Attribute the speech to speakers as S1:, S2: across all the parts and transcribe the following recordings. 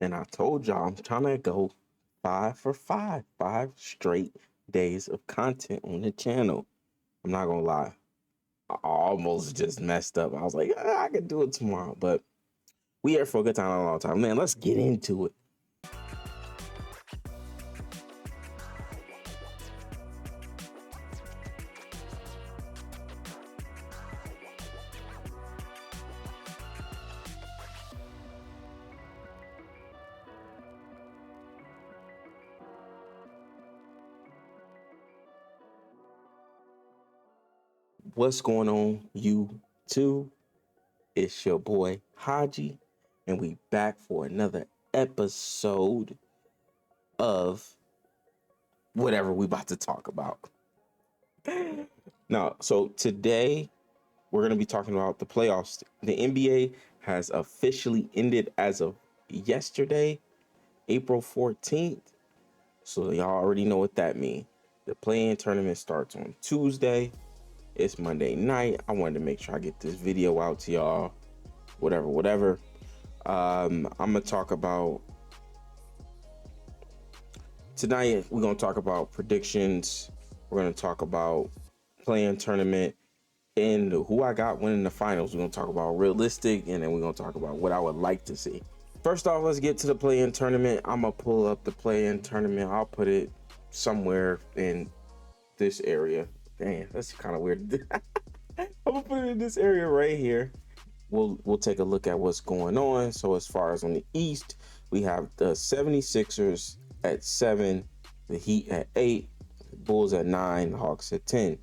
S1: And I told y'all I'm trying to go 5 for 5, 5 straight days of content on the channel. I'm not gonna lie. I almost just messed up. I was like, I could do it tomorrow, but we here for a good time, a long time. Man, let's get into it. What's going on, you two? It's your boy Haji, and we back for another episode of whatever we about to talk about. Now, so today we're gonna be talking about the playoffs. The NBA has officially ended as of yesterday, April 14th. So y'all already know what that means. The play-in tournament starts on Tuesday. It's Monday night. I wanted to make sure I get this video out to y'all. Whatever. I'm gonna talk about tonight. We're gonna talk about predictions. We're gonna talk about play-in tournament and who I got winning the finals. We're gonna talk about realistic, and then we're gonna talk about what I would like to see. First off, let's get to the play-in tournament. I'm gonna pull up the play-in tournament. I'll put it somewhere in this area. Dang, that's kind of weird. I'm gonna put it in this area right here. We'll take a look at what's going on. So as far as on the East, we have the 76ers at 7, the Heat at 8, the Bulls at 9, the Hawks at 10.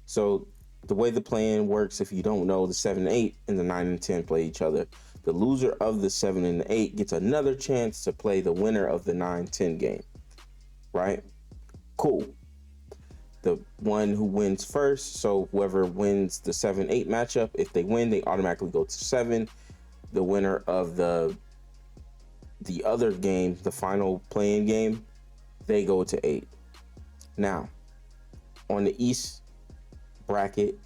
S1: So the way the play-in works, if you don't know, the 7 and 8 and the 9 and 10 play each other. The loser of the 7 and 8 gets another chance to play the winner of the 9-10 game. Right? Cool. The one who wins first, so whoever wins the 7-8 matchup, if they win, they automatically go to 7. The winner of the other game, the final play-in game, they go to 8. Now, on the East bracket,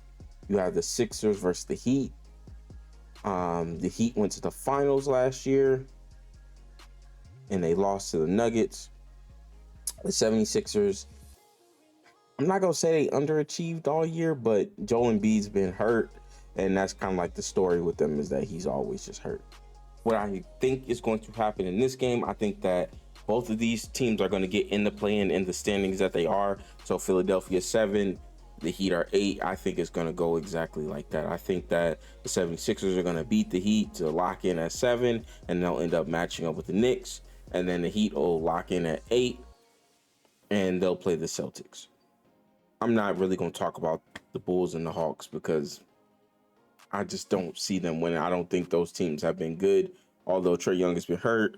S1: you have the Sixers versus the Heat. The Heat went to the finals last year and they lost to the Nuggets. The 76ers, I'm not gonna say they underachieved all year, but Joel Embiid's been hurt, and that's kind of like the story with them, is that he's always just hurt. What I think is going to happen in this game, I think that both of these teams are going to get in the play-in in the standings that they are. So Philadelphia 7, the Heat are 8. I think it's going to go exactly like that. I think that the 76ers are going to beat the Heat to lock in at 7, and they'll end up matching up with the Knicks. And then the Heat will lock in at 8, and they'll play the Celtics. I'm not really going to talk about the Bulls and the Hawks because I just don't see them winning. I don't think those teams have been good. Although Trae Young has been hurt,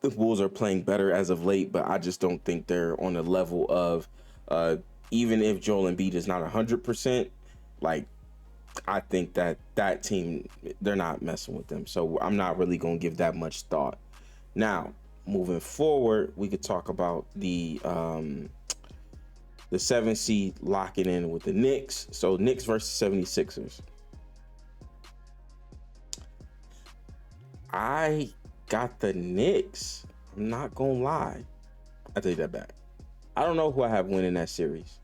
S1: the Bulls are playing better as of late, but I just don't think they're on the level of, even if Joel Embiid is not 100%, like, I think that team, they're not messing with them. So I'm not really going to give that much thought. Now, moving forward, we could talk about the 7 seed locking in with the Knicks. So Knicks versus 76ers. I got the Knicks. I'm not gonna lie. I take that back. I don't know who I have winning that series.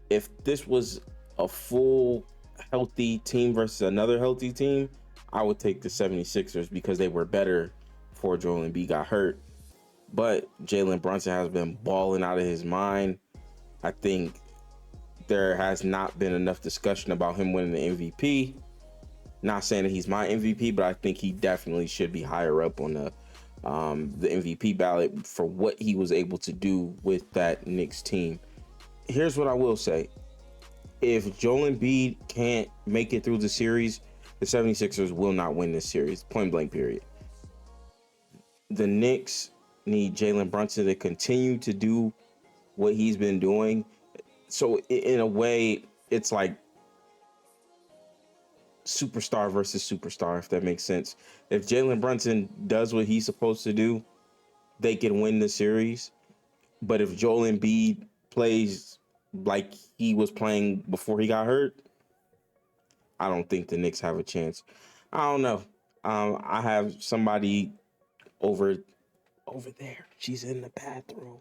S1: If this was a full healthy team versus another healthy team, I would take the 76ers because they were better before Joel Embiid got hurt. But Jalen Brunson has been balling out of his mind. I think there has not been enough discussion about him winning the MVP. Not saying that he's my MVP, but I think he definitely should be higher up on the MVP ballot for what he was able to do with that Knicks team. Here's what I will say. If Joel Embiid can't make it through the series, the 76ers will not win this series. Point blank, period. The Knicks need Jalen Brunson to continue to do what he's been doing. So in a way, it's like superstar versus superstar, if that makes sense. If Jalen Brunson does what he's supposed to do, they can win the series. But if Joel Embiid plays like he was playing before he got hurt, I don't think the Knicks have a chance. I don't know. I have somebody over there. She's in the bathroom.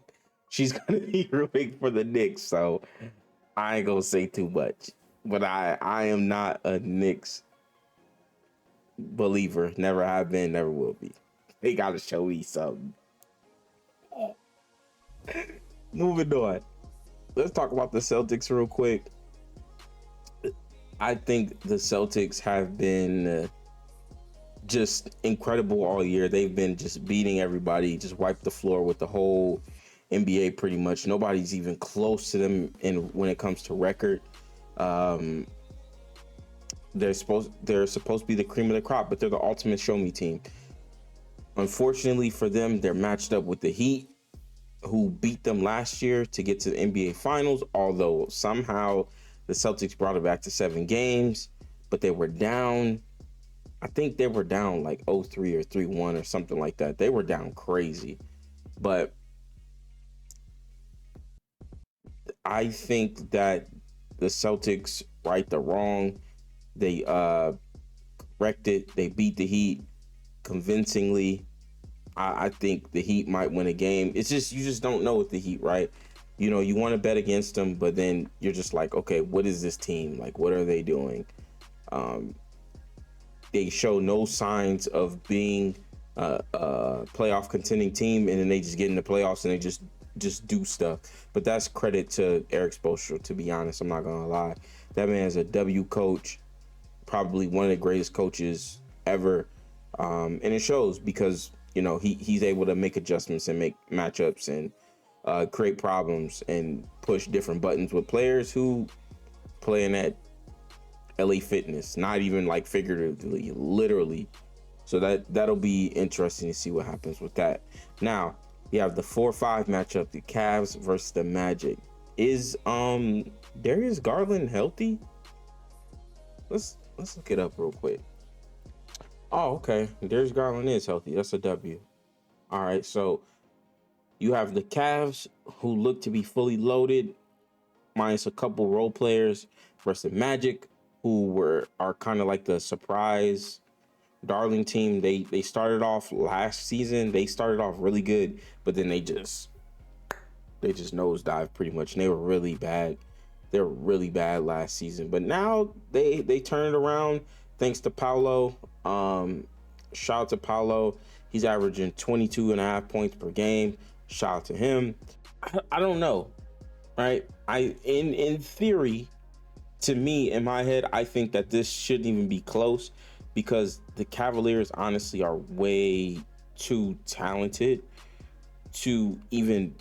S1: She's gonna be rooting for the Knicks, so I ain't gonna say too much. But I am not a Knicks believer. Never have been, never will be. They gotta show me something. Moving on. Let's talk about the Celtics real quick. I think the Celtics have been just incredible all year. They've been just beating everybody, just wiped the floor with the whole NBA pretty much. Nobody's even close to them when it comes to record. They're supposed to be the cream of the crop, but they're the ultimate show me team. Unfortunately for them, they're matched up with the Heat, who beat them last year to get to the NBA Finals, although somehow the Celtics brought it back to 7 games, but they were down. I think they were down like 0-3 or 3-1 or something like that. They were down crazy. But I think that the Celtics right the wrong. They corrected. They beat the Heat convincingly. I think the Heat might win a game. It's just, you just don't know with the Heat, right? You know, you want to bet against them, but then you're just like, okay, what is this team? Like, what are they doing? They show no signs of being a playoff contending team, and then they just get in the playoffs and they just do stuff. But that's credit to Eric Spoelstra, to be honest. I'm not gonna lie. That man's a W coach, probably one of the greatest coaches ever, and it shows because, you know, he's able to make adjustments and make matchups and create problems and push different buttons with players who play in that LA Fitness, not even like figuratively, literally. So that'll be interesting to see what happens with that. Now, you have the 4-5 matchup, the Cavs versus the Magic. Is Darius Garland healthy? Let's look it up real quick. Oh, okay. Darius Garland is healthy. That's a W. All right, so you have the Cavs, who look to be fully loaded, minus a couple role players, versus the Magic, who are kind of like the surprise darling team. They started off last season. They started off really good, but then they just nosedived pretty much. And they were really bad. They were really bad last season, but now they turned it around thanks to Paolo. Shout out to Paolo. He's averaging 22.5 points per game. Shout out to him. I don't know, right? In theory, to me, in my head, I think that this shouldn't even be close, because the Cavaliers honestly are way too talented to even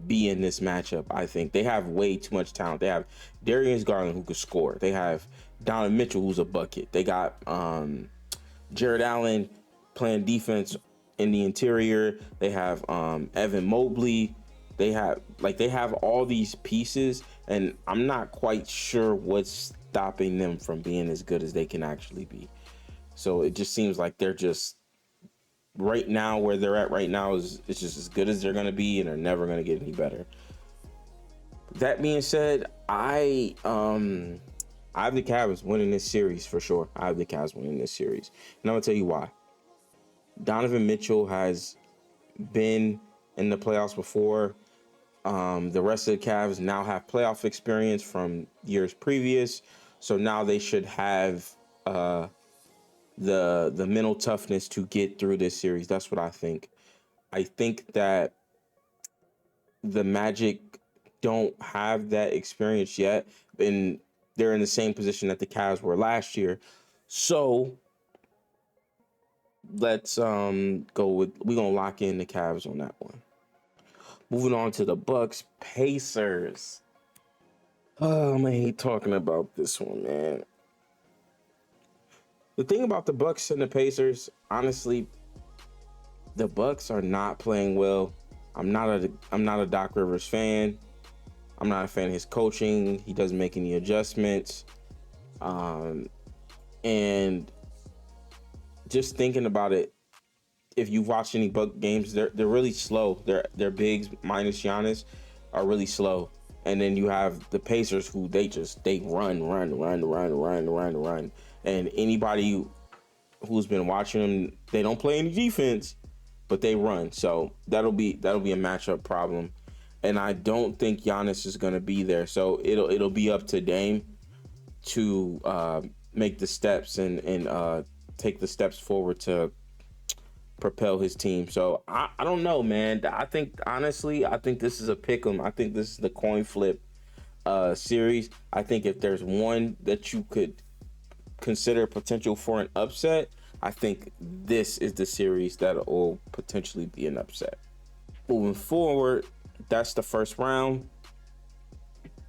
S1: be in this matchup. I think they have way too much talent. They have Darius Garland, who could score. They have Donovan Mitchell, who's a bucket. They got Jared Allen playing defense in the interior. They have Evan Mobley. They have all these pieces, and I'm not quite sure what's stopping them from being as good as they can actually be. So it just seems like they're just right now, where they're at right now is it's just as good as they're going to be, and they're never going to get any better. That being said, I have the Cavs winning this series for sure. I have the Cavs winning this series, and I'm gonna tell you why. Donovan Mitchell has been in the playoffs before. The rest of the Cavs now have playoff experience from years previous, so now they should have the mental toughness to get through this series. That's what I think. I think that the Magic don't have that experience yet, and they're in the same position that the Cavs were last year. So let's we're gonna lock in the Cavs on that one. Moving on to the Bucks Pacers. Oh, I hate talking about this one, man. The thing about the Bucks and the Pacers, honestly, the Bucks are not playing well. I'm not a Doc Rivers fan. I'm not a fan of his coaching. He doesn't make any adjustments. And just thinking about it, if you've watched any Buck games, they're really slow. Their bigs minus Giannis are really slow. And then you have the Pacers, who they run. And anybody who's been watching them, they don't play any defense. but they run. So that'll be a matchup problem. And I don't think Giannis is going to be there. So it'll be up to Dame to make the steps and take the steps forward to propel his team. So I don't know, man. I think honestly, I think this is a pick 'em. I think this is the coin flip series. I think if there's one that you could consider potential for an upset, I think this is the series that will potentially be an upset. Moving forward, that's the first round.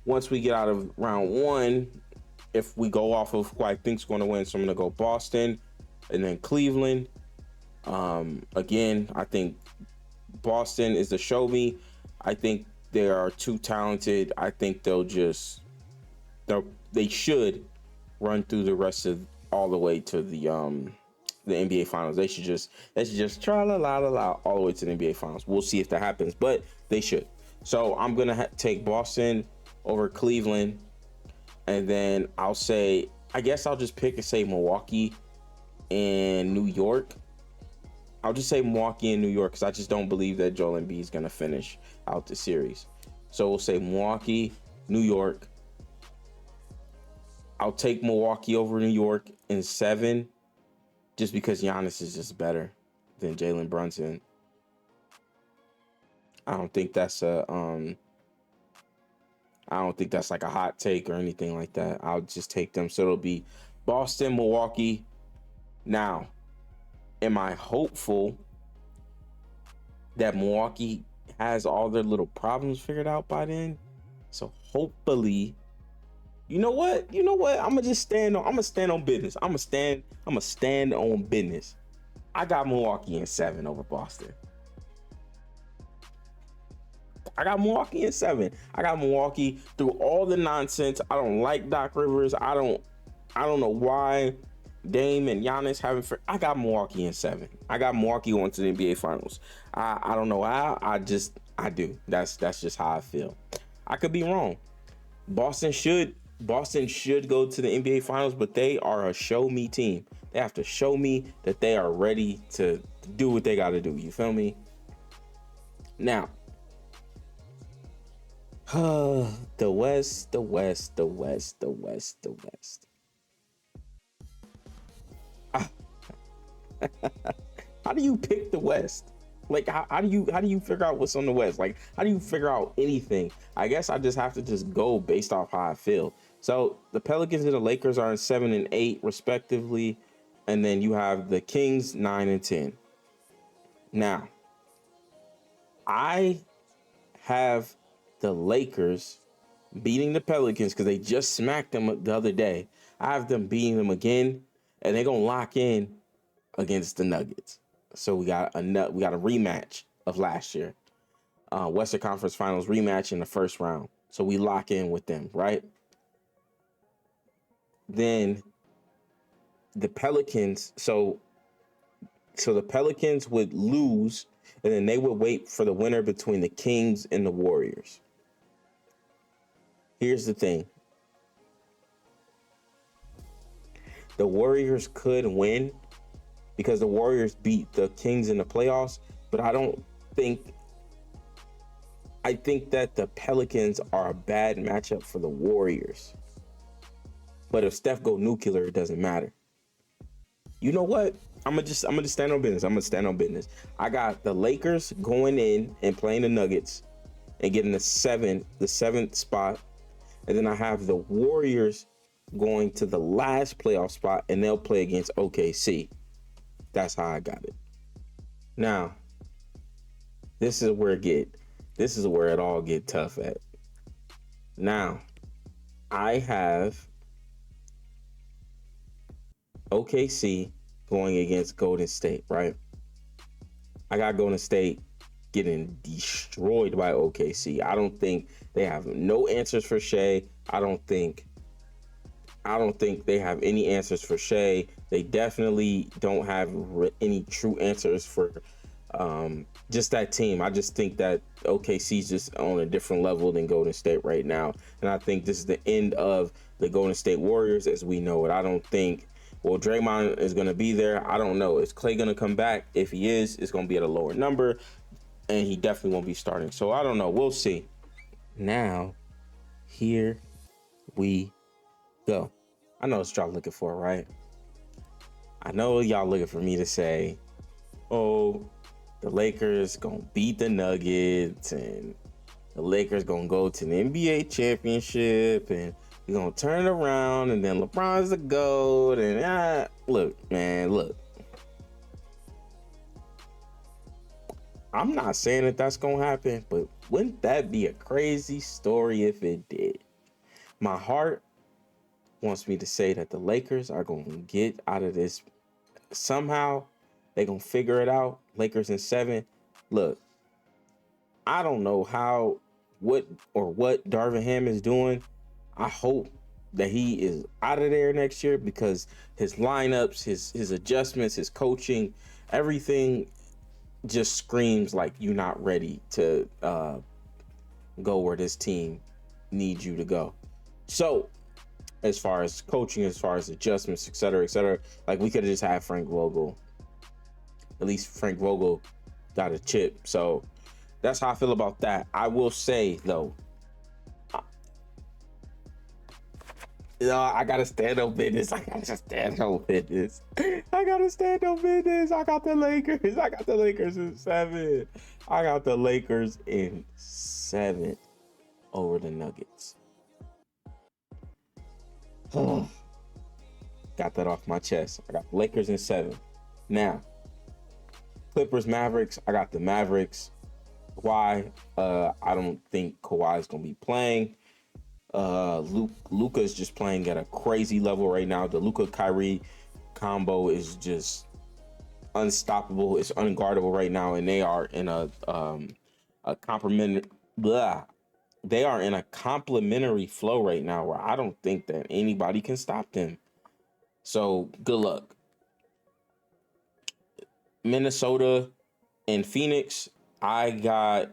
S1: Once we get out of round one, if we go off of who I think's going to win, so I'm going to go Boston and then Cleveland. Again, I think Boston is the show me. I think they are too talented. I think they should run through the rest of all the way to the NBA Finals. They should just tra la la la la all the way to the NBA Finals. We'll see if that happens, but they should. So I'm gonna take Boston over Cleveland, and then I guess I'll just pick and say Milwaukee and New York. I'll just say Milwaukee and New York because I just don't believe that Joel Embiid is gonna finish out the series. So we'll say Milwaukee, New York. I'll take Milwaukee over New York in 7, just because Giannis is just better than Jalen Brunson. I don't think that's like a hot take or anything like that. I'll just take them. So it'll be Boston, Milwaukee. Now, am I hopeful that Milwaukee has all their little problems figured out by then? So hopefully, you know what? I'm gonna stand on business. I'm gonna stand on business. I got Milwaukee in 7 over Boston. I got Milwaukee in 7. I got Milwaukee through all the nonsense. I don't like Doc Rivers. I don't know why Dame and Giannis I got Milwaukee in 7. I got Milwaukee going to the NBA Finals. I don't know how. I do. That's just how I feel. I could be wrong. Boston should go to the NBA Finals, but they are a show me team. They have to show me that they are ready to do what they got to do. You feel me? Now, the West. How do you pick the West? Like, how do you figure out what's on the West? Like, how do you figure out anything? I guess I just have to just go based off how I feel. So the Pelicans and the Lakers are in 7 and 8 respectively, and then you have the Kings 9 and 10. Now, I have the Lakers beating the Pelicans because they just smacked them the other day. I have them beating them again, and they're gonna lock in against the Nuggets. So we got a rematch of last year, Western Conference Finals rematch in the first round. So we lock in with them, right? Then the Pelicans. So the Pelicans would lose, and then they would wait for the winner between the Kings and the Warriors. Here's the thing. The Warriors could win because the Warriors beat the Kings in the playoffs, but I think that the Pelicans are a bad matchup for the Warriors. But if Steph go nuclear, it doesn't matter. You know what? I'm gonna just stand on business. I got the Lakers going in and playing the Nuggets and getting the seventh spot. And then I have the Warriors going to the last playoff spot, and they'll play against OKC. That's how I got it. Now, this is where it all get tough at. Now, I have OKC going against Golden State, right? I got Golden State getting destroyed by OKC. I don't think they have no answers for Shea. I don't think they have any answers for Shea. They definitely don't have any true answers for just that team. I just think that OKC is just on a different level than Golden State right now. And I think this is the end of the Golden State Warriors as we know it. I don't think Well, Draymond is going to be there. I don't know. Is Clay going to come back? If he is, it's going to be at a lower number, and he definitely won't be starting. So I don't know. We'll see. Now, here we go. I know what y'all looking for, right? I know y'all looking for me to say, oh, the Lakers gonna beat the Nuggets and the Lakers gonna go to the NBA championship and we're gonna turn it around and then LeBron's the GOAT and look, man, look. I'm not saying that that's gonna happen, but wouldn't that be a crazy story if it did? My heart wants me to say that the Lakers are gonna get out of this somehow. They gonna figure it out. Lakers in 7. Look, I don't know what Darvin Ham is doing. I hope that he is out of there next year because his lineups, his adjustments, his coaching, everything just screams like you're not ready to go where this team needs you to go. So, as far as coaching, as far as adjustments, et cetera, like we could have just had Frank Vogel. At least Frank Vogel got a chip. So that's how I feel about that. I will say though, I gotta stand on business. I gotta stand on business. I got the Lakers in 7. I got the Lakers in 7 over the Nuggets. Got that off my chest. I got the Lakers in 7. Now, Clippers, Mavericks. I got the Mavericks. Why? I don't think Kawhi is gonna be playing. Luka is just playing at a crazy level right now. The Luka Kyrie combo is just unstoppable. It's unguardable right now, and they are in a They are in a complimentary flow right now where I don't think that anybody can stop them. So good luck. Minnesota and Phoenix. I got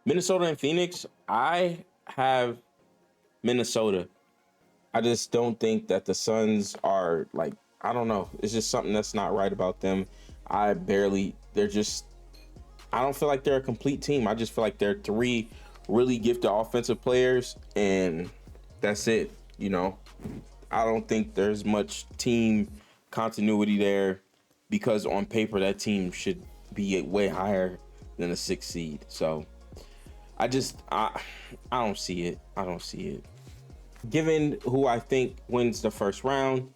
S1: Minnesota and Phoenix. I have Minnesota. I just don't think that the Suns are like, I don't know. It's just something that's not right about them. I don't feel like they're a complete team. I just feel like they're 3 really gifted offensive players and that's it. You know, I don't think there's much team continuity there because on paper that team should be way higher than a 6 seed. So I don't see it. I don't see it. Given who I think wins the first round,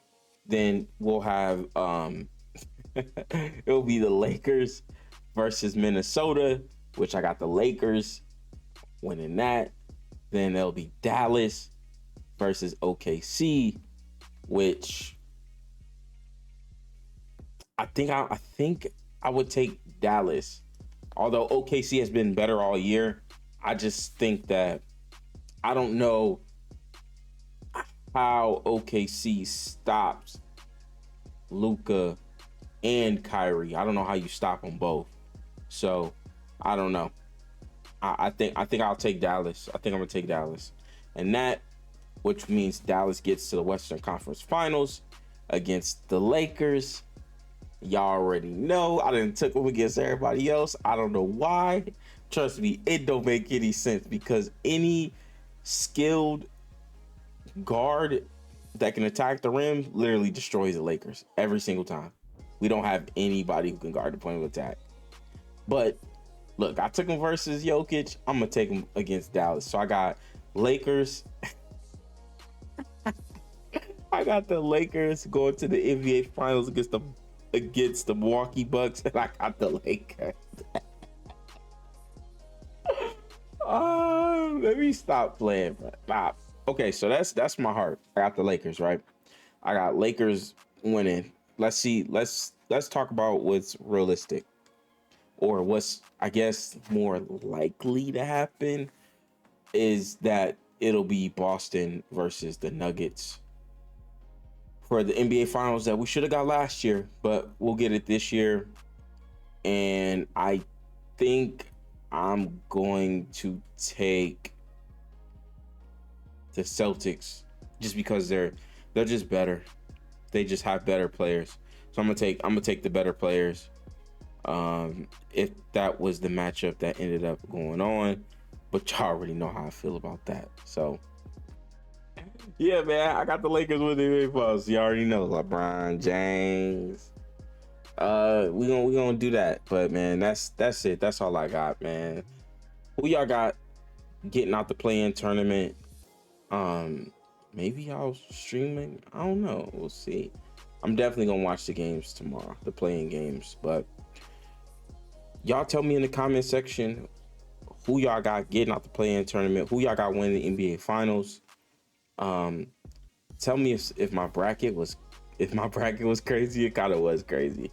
S1: then we'll have it'll be the Lakers versus Minnesota, which I got the Lakers winning that. Then there'll be Dallas versus OKC, which I think I would take Dallas. Although OKC has been better all year, I just think that I don't know how OKC stops Luka and Kyrie. I don't know how you stop them both. So I don't know. I think I'll take Dallas. I think I'm gonna take Dallas, and that, which means Dallas gets to the Western Conference Finals against the Lakers. Y'all already know I didn't took them against everybody else. I don't know why. Trust me, it don't make any sense because any skilled guard that can attack the rim literally destroys the Lakers every single time. We don't have anybody who can guard the point of attack. But look, I took him versus Jokic. I'm gonna take him against Dallas. So I got Lakers. I got the Lakers going to the NBA Finals against the Milwaukee Bucks, and I got the Lakers. Let me stop playing, bro. Stop. Okay, so that's my heart. I got the Lakers, right? I got Lakers winning. Let's see. Let's talk about what's realistic, or what's, I guess, more likely to happen is that it'll be Boston versus the Nuggets for the NBA Finals that we should have got last year, but we'll get it this year. And I think I'm going to take the Celtics just because they're just better. They just have better players. So I'm gonna take the better players. If that was the matchup that ended up going on, but y'all already know how I feel about that. So yeah, man, I got the Lakers with the big balls. You already know LeBron James. We gonna do that, but man, that's it. That's all I got, man. Who y'all got getting out the play-in tournament? Maybe y'all streaming. I don't know. We'll see. I'm definitely gonna watch the games tomorrow, the playing games. But y'all tell me in the comment section who y'all got getting out the play-in tournament, who y'all got winning the NBA Finals. Tell me if my bracket was crazy. It kind of was crazy.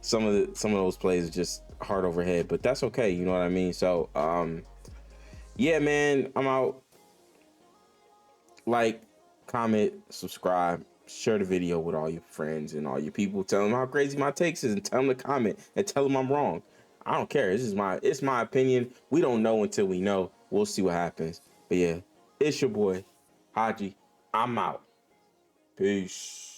S1: Some of those plays are just hard overhead, but that's okay. You know what I mean? So yeah, man, I'm out. Like, comment, subscribe, share the video with all your friends and all your people. Tell them how crazy my takes is, and tell them to comment and tell them I'm wrong. I don't care. It's my opinion. We don't know until we know. We'll see what happens. But yeah, it's your boy Haji. I'm out. Peace.